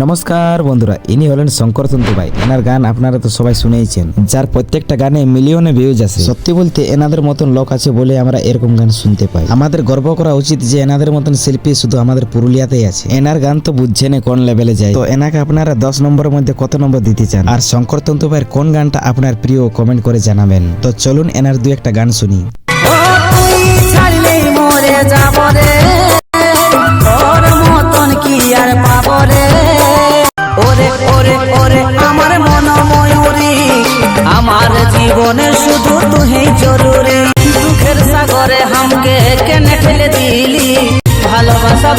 নমস্কার বন্ধুরা, ইনি হলেন শঙ্কর তন্তু ভাই। এনার গান আপনারা তো সবাই শুনেইছেন, যার প্রত্যেকটা গানে মিলিয়নে ভিউজ আছে। সত্যি বলতে এনাদের মতন লোক আছে বলে আমরা এরকম গান শুনতে পাই। আমাদের গর্ব করা উচিত যে এনাদের মতন শিল্পী শুধু আমাদের পুরুলিয়াতেই আছে। এনার গান তো বুঝছেন কোন লেভেলে যায়। তো এনাকে আপনারা 10 নম্বরের মধ্যে কত নম্বর দিতে চান, আর শঙ্কর তন্তু ভাইয়ের কোন গানটা আপনার প্রিয় কমেন্ট করে জানাবেন। তো চলুন এনার দু একটা গান শুনি। আমার জীবনে শুধু তুই জরুরি, দুঃখের সাগরে হামকে কেনে ফেলে দিলি, ভালোবাসা